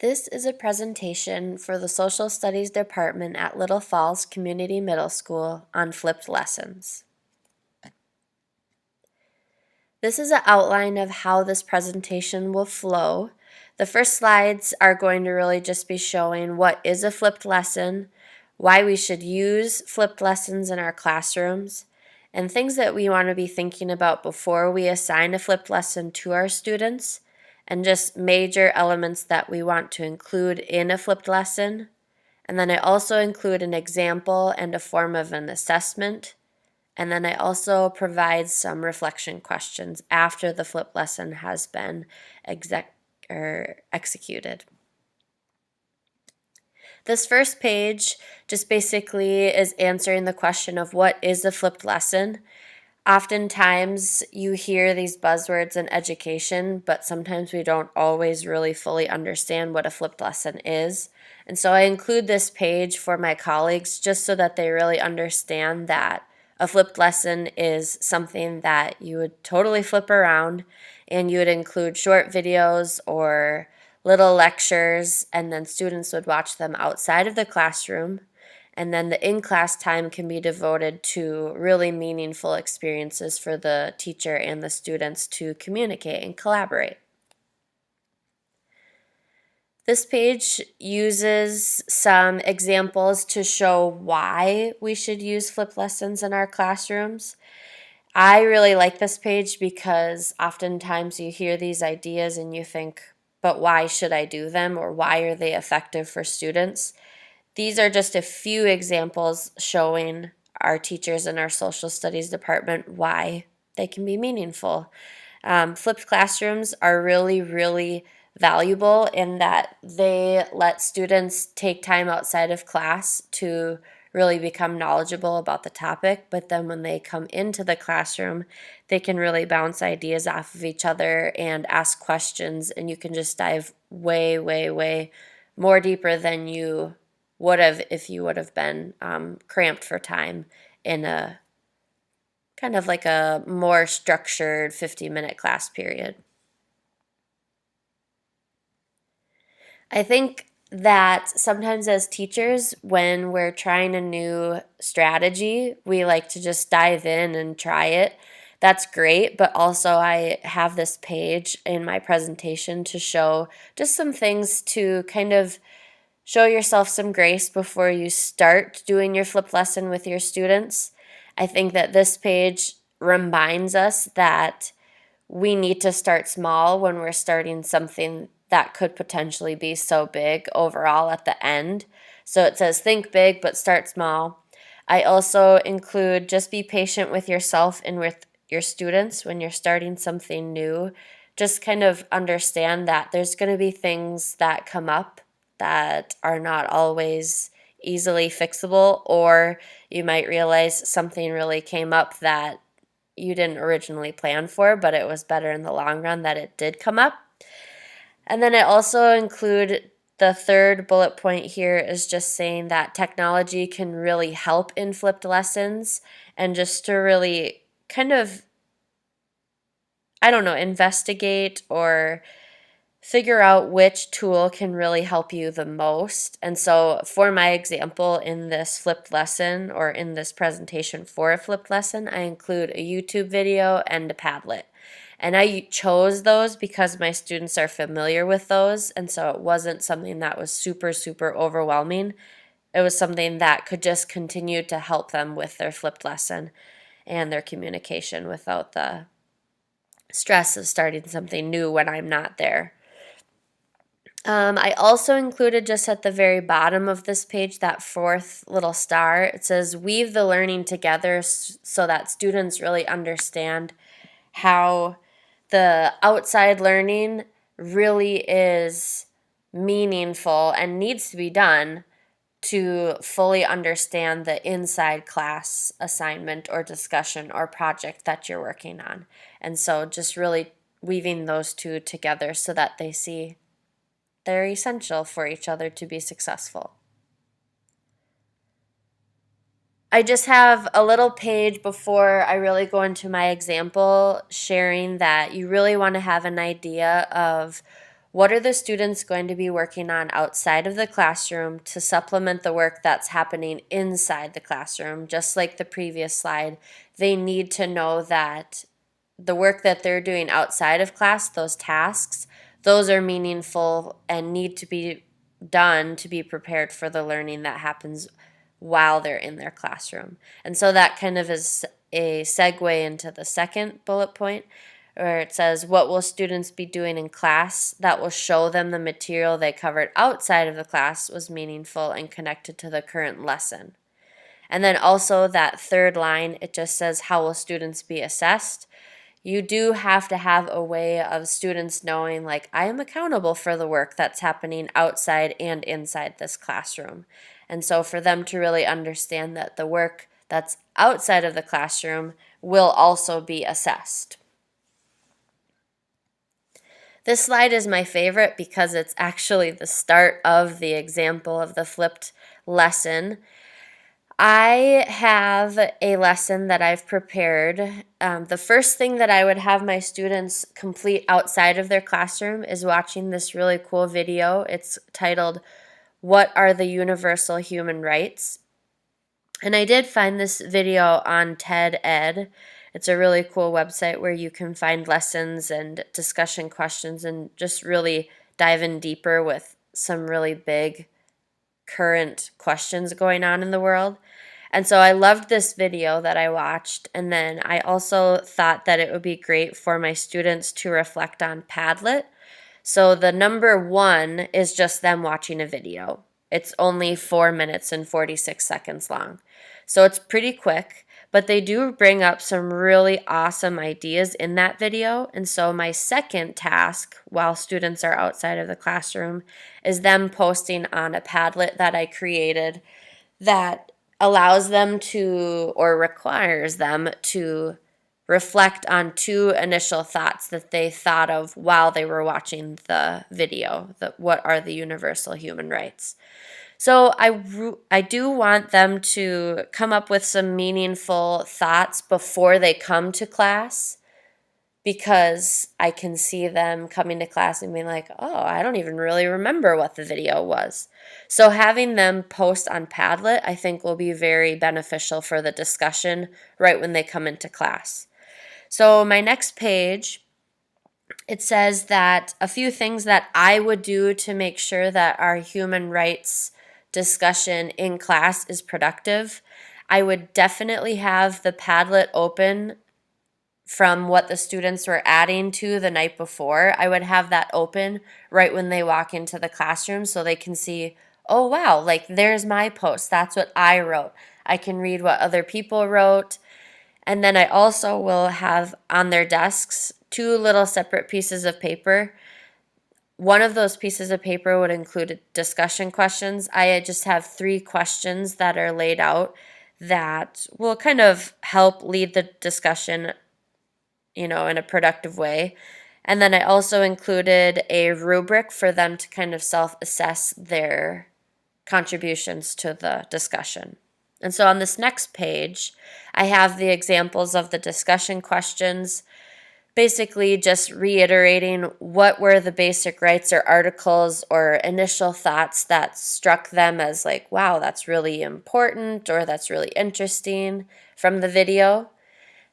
This is a presentation for the Social Studies Department at Little Falls Community Middle School on flipped lessons. This is an outline of how this presentation will flow. The first slides are going to really just be showing what is a flipped lesson, why we should use flipped lessons in our classrooms, and things that we want to be thinking about before we assign a flipped lesson to our students, and just major elements that we want to include in a flipped lesson. And then I also include an example and a form of an assessment. And then I also provide some reflection questions after the flipped lesson has been executed. This first page just basically is answering the question of what is a flipped lesson. Oftentimes you hear these buzzwords in education, but sometimes we don't always really fully understand what a flipped lesson is. And so I include this page for my colleagues just so that they really understand that a flipped lesson is something that you would totally flip around, and you would include short videos or little lectures, and then students would watch them outside of the classroom. And then the in-class time can be devoted to really meaningful experiences for the teacher and the students to communicate and collaborate. This page uses some examples to show why we should use flipped lessons in our classrooms. I really like this page because oftentimes you hear these ideas and you think, but why should I do them, or why are they effective for students? These are just a few examples showing our teachers in our social studies department why they can be meaningful. Flipped classrooms are really valuable in that they let students take time outside of class to really become knowledgeable about the topic, but then when they come into the classroom, they can really bounce ideas off of each other and ask questions, and you can just dive way more deeper than you would have if you would have been cramped for time in a kind of like a more structured 50-minute class period. I think that sometimes as teachers, when we're trying a new strategy, we like to just dive in and try it. That's great, but also I have this page in my presentation to show just some things to kind of show yourself some grace before you start doing your flipped lesson with your students. I think that this page reminds us that we need to start small when we're starting something that could potentially be so big overall at the end. So it says think big, but start small. I also include just be patient with yourself and with your students when you're starting something new. Just kind of understand that there's going to be things that come up that are not always easily fixable, or you might realize something really came up that you didn't originally plan for, but it was better in the long run that it did come up. And then I also include the third bullet point here is just saying that technology can really help in flipped lessons, and just to really kind of, investigate or figure out which tool can really help you the most. And so for my example in this flipped lesson, or in this presentation for a flipped lesson, I include a YouTube video and a Padlet. And I chose those because my students are familiar with those, and so it wasn't something that was super overwhelming. It was something that could just continue to help them with their flipped lesson and their communication without the stress of starting something new when I'm not there. I also included just at the very bottom of this page that fourth little star. It says weave the learning together so that students really understand how the outside learning really is meaningful and needs to be done to fully understand the inside class assignment or discussion or project that you're working on. And so just really weaving those two together so that they see they're essential for each other to be successful. I just have a little page before I really go into my example, sharing that you really want to have an idea of What are the students going to be working on outside of the classroom to supplement the work that's happening inside the classroom? Just like the previous slide, they need to know that the work that they're doing outside of class, those tasks, those are meaningful and need to be done to be prepared for the learning that happens while they're in their classroom. And so that kind of is a segue into the second bullet point, where it says, what will students be doing in class that will show them the material they covered outside of the class was meaningful and connected to the current lesson? And then also that third line, it just says, how will students be assessed? You do have to have a way of students knowing, like, I am accountable for the work that's happening outside and inside this classroom. And so for them to really understand that the work that's outside of the classroom will also be assessed. This slide is my favorite because it's actually the start of the example of the flipped lesson. I have a lesson that I've prepared. The first thing that I would have my students complete outside of their classroom is watching this really cool video. It's titled, What Are the Universal Human Rights? And I did find this video on TED Ed. It's a really cool website where you can find lessons and discussion questions and just really dive in deeper with some really big current questions going on in the world. And so I loved this video that I watched, and then I also thought that it would be great for my students to reflect on Padlet. So the number 1 is just them watching a video. It's only 4 minutes and 46 seconds long. So it's pretty quick, but they do bring up some really awesome ideas in that video. And so my second task while students are outside of the classroom is them posting on a Padlet that I created that allows them to, or requires them to, reflect on 2 initial thoughts that they thought of while they were watching the video. What are the universal human rights? So I do want them to come up with some meaningful thoughts before they come to class, because I can see them coming to class and being like, oh, I don't even really remember what the video was. So having them post on Padlet, I think, will be very beneficial for the discussion right when they come into class. So my next page, it says that a few things that I would do to make sure that our human rights discussion in class is productive. I would definitely have the Padlet open from what the students were adding to the night before. I would have that open right when they walk into the classroom so they can see, oh wow, like there's my post. That's what I wrote. I can read what other people wrote. And then I also will have on their desks 2 little separate pieces of paper. One of those pieces of paper would include discussion questions. I just have 3 questions that are laid out that will kind of help lead the discussion, in a productive way. And then I also included a rubric for them to kind of self-assess their contributions to the discussion. And so on this next page, I have the examples of the discussion questions, basically just reiterating what were the basic rights or articles or initial thoughts that struck them as like, wow, that's really important or that's really interesting from the video.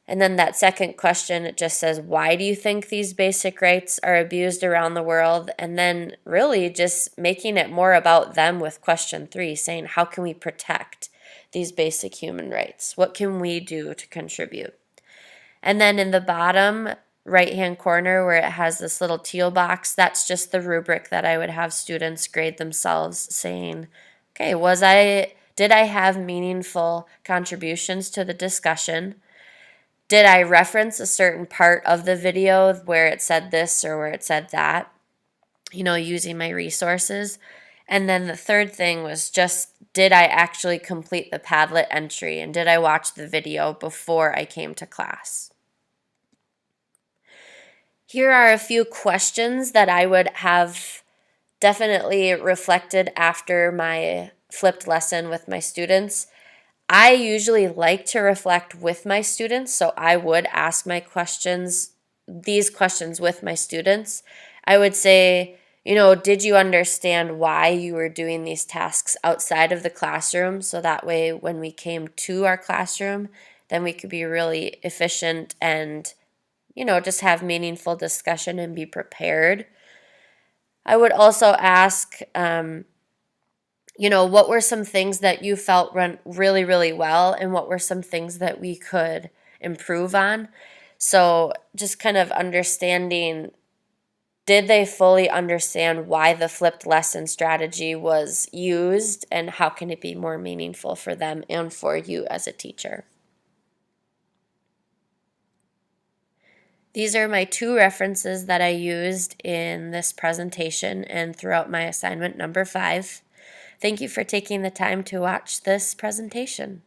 And then that second question, it just says, why do you think these basic rights are abused around the world? And then really just making it more about them with question 3, saying, how can we protect these basic human rights? What can we do to contribute? And then in the bottom right-hand corner where it has this little teal box, that's just the rubric that I would have students grade themselves, saying, okay, did I have meaningful contributions to the discussion? Did I reference a certain part of the video where it said this or where it said that, using my resources? And then the third thing was just, did I actually complete the Padlet entry, and did I watch the video before I came to class? Here are a few questions that I would have definitely reflected after my flipped lesson with my students. I usually like to reflect with my students, so I would ask these questions with my students. I would say, Did you understand why you were doing these tasks outside of the classroom? So that way, when we came to our classroom, then we could be really efficient and, just have meaningful discussion and be prepared. I would also ask, what were some things that you felt went really, really well, and what were some things that we could improve on? So just kind of understanding, did they fully understand why the flipped lesson strategy was used, and how can it be more meaningful for them and for you as a teacher? These are my 2 references that I used in this presentation and throughout my assignment number 5. Thank you for taking the time to watch this presentation.